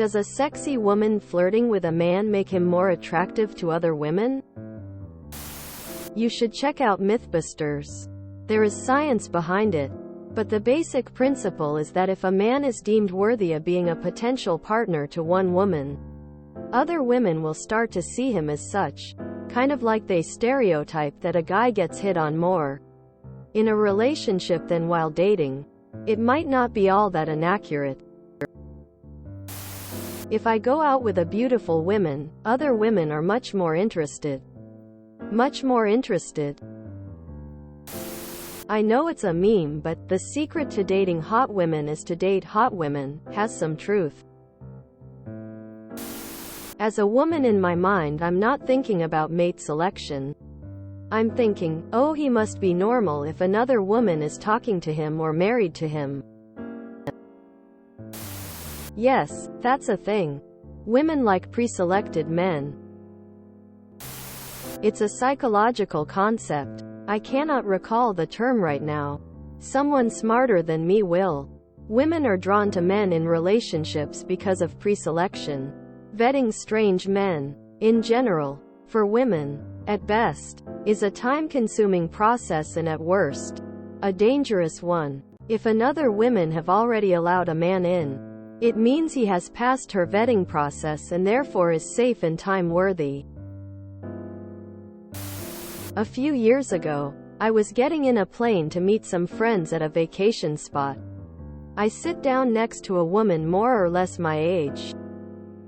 Does a sexy woman flirting with a man make him more attractive to other women? You should check out Mythbusters. There is science behind it. But the basic principle is that if a man is deemed worthy of being a potential partner to one woman, other women will start to see him as such. Kind of like they stereotype that a guy gets hit on more in a relationship than while dating. It might not be all that inaccurate. If I go out with a beautiful woman, other women are much more interested. Much more interested. I know it's a meme, but the secret to dating hot women is to date hot women, has some truth. As a woman in my mind, I'm not thinking about mate selection. I'm thinking, oh, he must be normal if another woman is talking to him or married to him. Yes, that's a thing. Women like pre-selected men. It's a psychological concept. I cannot recall the term right now. Someone smarter than me will. Women are drawn to men in relationships because of pre-selection. Vetting strange men, in general, for women, at best, is a time-consuming process and at worst, a dangerous one. If another women have already allowed a man in, it means he has passed her vetting process and therefore is safe and time-worthy. A few years ago, I was getting in a plane to meet some friends at a vacation spot. I sit down next to a woman more or less my age.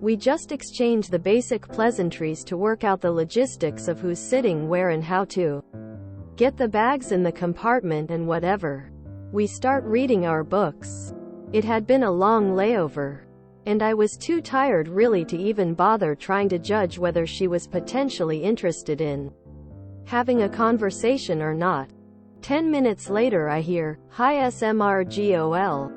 We just exchange the basic pleasantries to work out the logistics of who's sitting where and how to get the bags in the compartment and whatever. We start reading our books. It had been a long layover, and I was too tired really to even bother trying to judge whether she was potentially interested in having a conversation or not. 10 minutes later I hear, "Hi SMRGOL.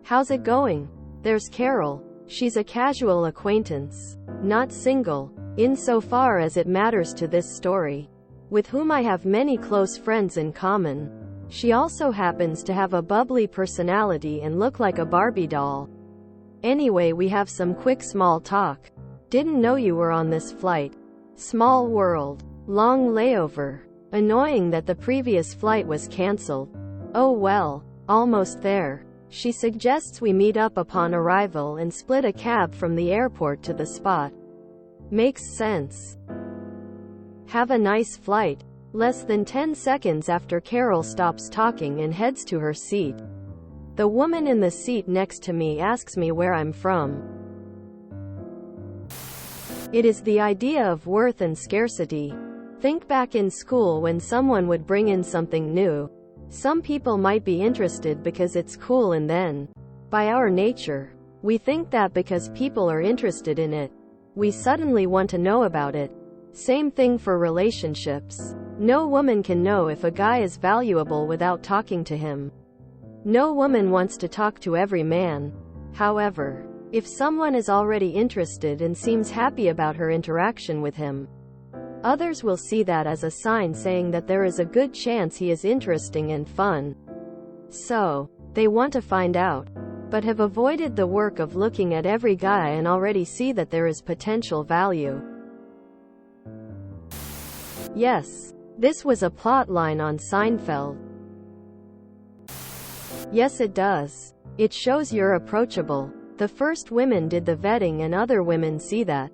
How's it going? There's Carol. She's a casual acquaintance. Not single, insofar as it matters to this story. With whom I have many close friends in common. She also happens to have a bubbly personality and look like a Barbie doll. Anyway, we have some quick small talk. Didn't know you were on this flight. Small world. Long layover. Annoying that the previous flight was cancelled. Oh well, almost there." She suggests we meet up upon arrival and split a cab from the airport to the spot. Makes sense. Have a nice flight. Less than 10 seconds after Carol stops talking and heads to her seat, the woman in the seat next to me asks me where I'm from. It is the idea of worth and scarcity. Think back in school when someone would bring in something new. Some people might be interested because it's cool, and then, by our nature, we think that because people are interested in it, we suddenly want to know about it. Same thing for relationships. No woman can know if a guy is valuable without talking to him. No woman wants to talk to every man. However, if someone is already interested and seems happy about her interaction with him, others will see that as a sign saying that there is a good chance he is interesting and fun. So, they want to find out, but have avoided the work of looking at every guy and already see that there is potential value. Yes, this was a plot line on Seinfeld. Yes, it does. It shows you're approachable. The first women did the vetting and other women see that.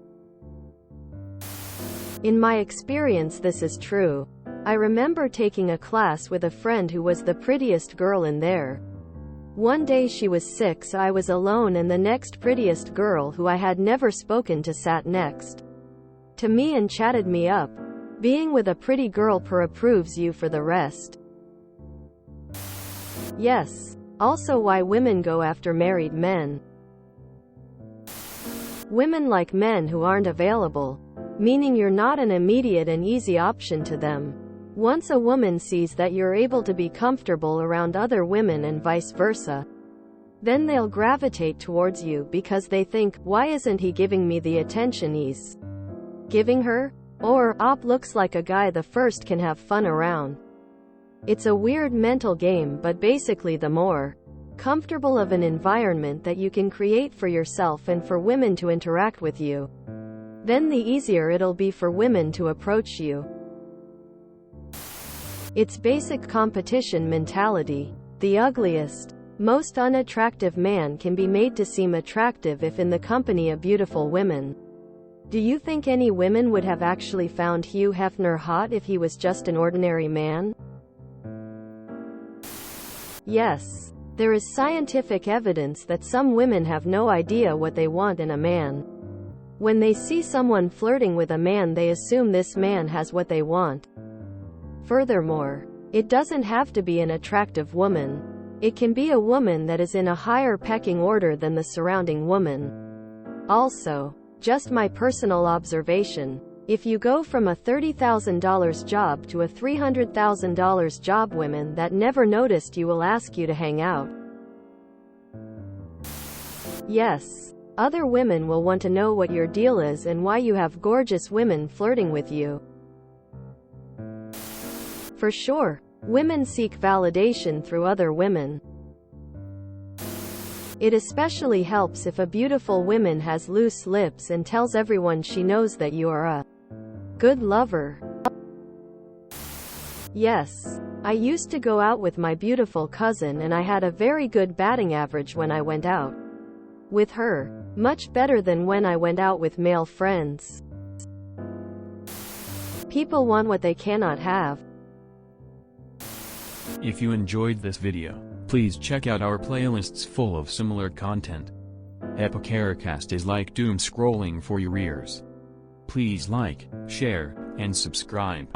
In my experience, this is true. I remember taking a class with a friend who was the prettiest girl in there. One day she was sick, so I was alone, and the next prettiest girl who I had never spoken to sat next to me and chatted me up. Being with a pretty girl approves you for the rest. Yes. Also why women go after married men. Women like men who aren't available, meaning you're not an immediate and easy option to them. Once a woman sees that you're able to be comfortable around other women and vice versa, then they'll gravitate towards you because they think, why isn't he giving me the attention he's giving her? Or, looks like a guy the first can have fun around. It's a weird mental game, but basically the more comfortable of an environment that you can create for yourself and for women to interact with you, then the easier it'll be for women to approach you. It's basic competition mentality. The ugliest, most unattractive man can be made to seem attractive if in the company of beautiful women. Do you think any women would have actually found Hugh Hefner hot if he was just an ordinary man? Yes. There is scientific evidence that some women have no idea what they want in a man. When they see someone flirting with a man, they assume this man has what they want. Furthermore, it doesn't have to be an attractive woman. It can be a woman that is in a higher pecking order than the surrounding woman. Also, just my personal observation, if you go from a $30,000 job to a $300,000 job, women that never noticed you will ask you to hang out. Yes, other women will want to know what your deal is and why you have gorgeous women flirting with you. For sure, women seek validation through other women. It especially helps if a beautiful woman has loose lips and tells everyone she knows that you are a good lover. Yes, I used to go out with my beautiful cousin and I had a very good batting average when I went out with her. Much better than when I went out with male friends. People want what they cannot have. If you enjoyed this video, please check out our playlists full of similar content. Epicaricast is like doom scrolling for your ears. Please like, share, and subscribe.